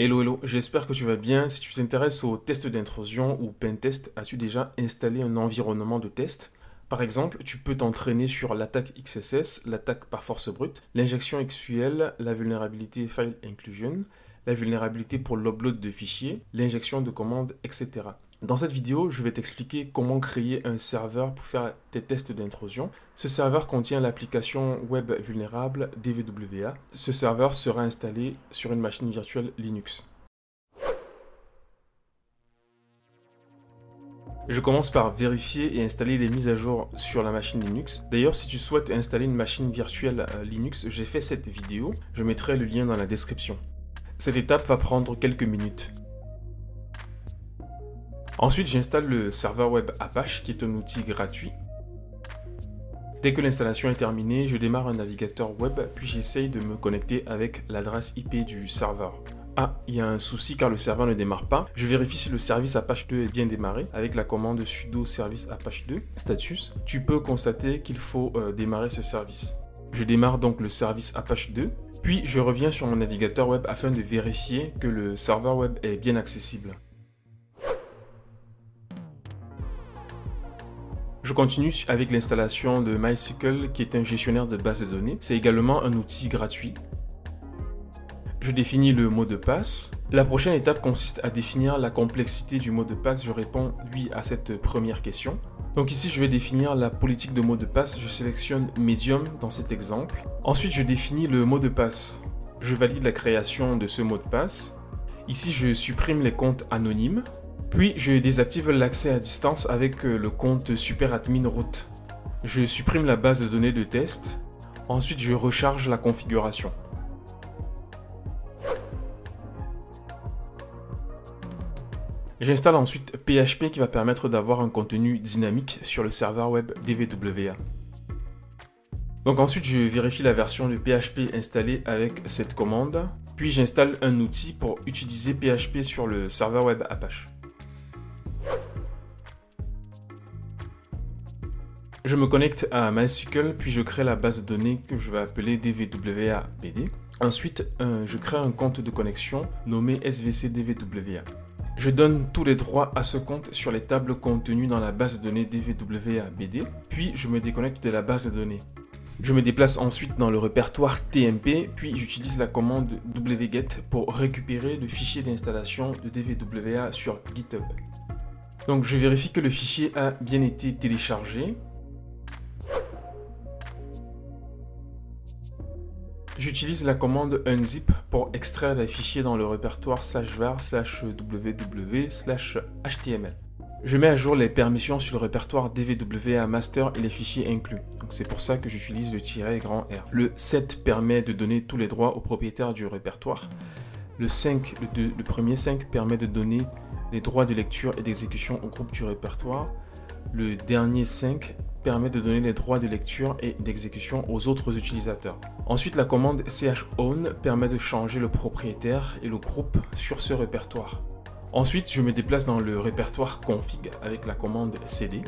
Hello, hello, j'espère que tu vas bien. Si tu t'intéresses aux tests d'intrusion ou pentest, as-tu déjà installé un environnement de test? Par exemple, tu peux t'entraîner sur l'attaque XSS, l'attaque par force brute, l'injection SQL, la vulnérabilité File Inclusion, la vulnérabilité pour l'upload de fichiers, l'injection de commandes, etc. Dans cette vidéo, je vais t'expliquer comment créer un serveur pour faire tes tests d'intrusion. Ce serveur contient l'application web vulnérable DVWA. Ce serveur sera installé sur une machine virtuelle Linux. Je commence par vérifier et installer les mises à jour sur la machine Linux. D'ailleurs, si tu souhaites installer une machine virtuelle Linux, j'ai fait cette vidéo. Je mettrai le lien dans la description. Cette étape va prendre quelques minutes. Ensuite, j'installe le serveur web Apache, qui est un outil gratuit. Dès que l'installation est terminée, je démarre un navigateur web, puis j'essaye de me connecter avec l'adresse IP du serveur. Ah, il y a un souci car le serveur ne démarre pas. Je vérifie si le service Apache 2 est bien démarré avec la commande sudo service Apache 2 status. Tu peux constater qu'il faut démarrer ce service. Je démarre donc le service Apache 2, puis je reviens sur mon navigateur web afin de vérifier que le serveur web est bien accessible. Je continue avec l'installation de MySQL qui est un gestionnaire de base de données. C'est également un outil gratuit. Je définis le mot de passe. La prochaine étape consiste à définir la complexité du mot de passe. Je réponds oui à cette première question. Donc ici, je vais définir la politique de mot de passe. Je sélectionne Medium dans cet exemple. Ensuite, je définis le mot de passe. Je valide la création de ce mot de passe. Ici, je supprime les comptes anonymes. Puis, je désactive l'accès à distance avec le compte superadmin root. Je supprime la base de données de test. Ensuite, je recharge la configuration. J'installe ensuite PHP qui va permettre d'avoir un contenu dynamique sur le serveur web DVWA. Donc ensuite, je vérifie la version de PHP installée avec cette commande. Puis, j'installe un outil pour utiliser PHP sur le serveur web Apache. Je me connecte à MySQL, puis je crée la base de données que je vais appeler DVWA-BD. Ensuite, je crée un compte de connexion nommé SVC-DVWA. Je donne tous les droits à ce compte sur les tables contenues dans la base de données DVWA-BD, puis je me déconnecte de la base de données. Je me déplace ensuite dans le répertoire TMP, puis j'utilise la commande wget pour récupérer le fichier d'installation de DVWA sur GitHub. Donc je vérifie que le fichier a bien été téléchargé. J'utilise la commande unzip pour extraire les fichiers dans le répertoire /var/ww/html. Je mets à jour les permissions sur le répertoire DVWA master et les fichiers inclus. Donc c'est pour ça que j'utilise le -R. Le 7 permet de donner tous les droits au propriétaire du répertoire. Le premier 5 permet de donner les droits de lecture et d'exécution au groupe du répertoire. Le dernier 5 permet de donner les droits de lecture et d'exécution aux autres utilisateurs. Ensuite, la commande chown permet de changer le propriétaire et le groupe sur ce répertoire. Ensuite, je me déplace dans le répertoire config avec la commande cd.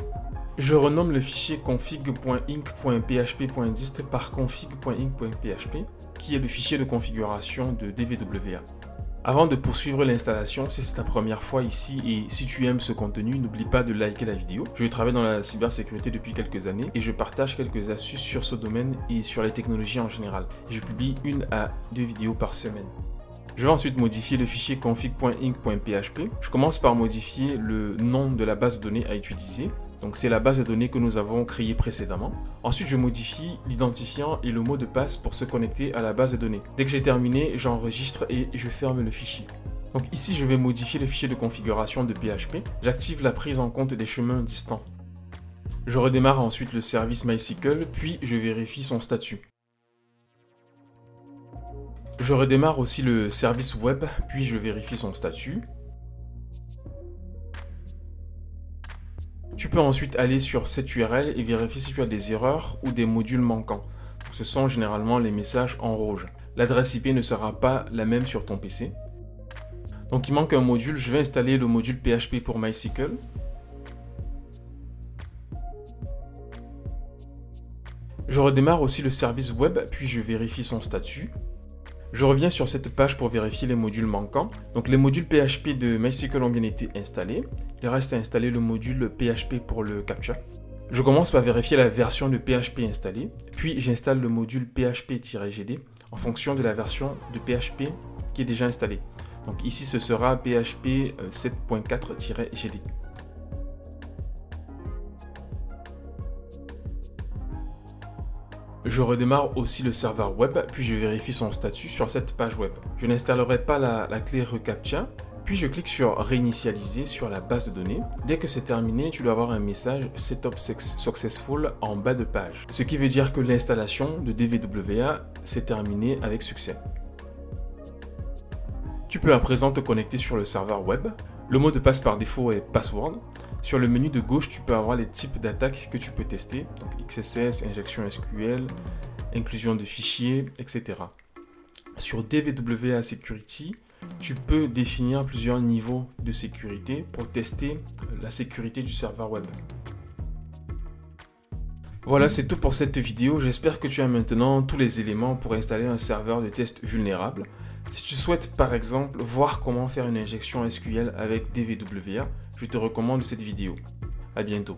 Je renomme le fichier config.inc.php.dist par config.inc.php, qui est le fichier de configuration de DVWA. Avant de poursuivre l'installation, si c'est ta première fois ici et si tu aimes ce contenu, n'oublie pas de liker la vidéo. Je travaille dans la cybersécurité depuis quelques années et je partage quelques astuces sur ce domaine et sur les technologies en général. Je publie 1 à 2 vidéos par semaine. Je vais ensuite modifier le fichier config.inc.php. Je commence par modifier le nom de la base de données à utiliser. Donc c'est la base de données que nous avons créée précédemment. Ensuite, je modifie l'identifiant et le mot de passe pour se connecter à la base de données. Dès que j'ai terminé, j'enregistre et je ferme le fichier. Donc ici, je vais modifier le fichier de configuration de PHP. J'active la prise en compte des chemins distants. Je redémarre ensuite le service MySQL, puis je vérifie son statut. Je redémarre aussi le service web, puis je vérifie son statut. Tu peux ensuite aller sur cette URL et vérifier si tu as des erreurs ou des modules manquants. Ce sont généralement les messages en rouge. L'adresse IP ne sera pas la même sur ton PC. Donc il manque un module, je vais installer le module PHP pour MySQL. Je redémarre aussi le service web, puis je vérifie son statut. Je reviens sur cette page pour vérifier les modules manquants. Donc les modules PHP de MySQL ont bien été installés. Il reste à installer le module PHP pour le CAPTCHA. Je commence par vérifier la version de PHP installée, puis j'installe le module PHP-GD en fonction de la version de PHP qui est déjà installée. Donc ici ce sera PHP 7.4-GD. Je redémarre aussi le serveur web, puis je vérifie son statut sur cette page web. Je n'installerai pas la clé reCAPTCHA, puis je clique sur réinitialiser sur la base de données. Dès que c'est terminé, tu dois avoir un message Setup Successful en bas de page. Ce qui veut dire que l'installation de DVWA s'est terminée avec succès. Tu peux à présent te connecter sur le serveur web. Le mot de passe par défaut est password. Sur le menu de gauche, tu peux avoir les types d'attaques que tu peux tester, donc XSS, injection SQL, inclusion de fichiers, etc. Sur DVWA Security, tu peux définir plusieurs niveaux de sécurité pour tester la sécurité du serveur web. Voilà, c'est tout pour cette vidéo. J'espère que tu as maintenant tous les éléments pour installer un serveur de test vulnérable. Si tu souhaites par exemple voir comment faire une injection SQL avec DVWA, je te recommande cette vidéo. À bientôt.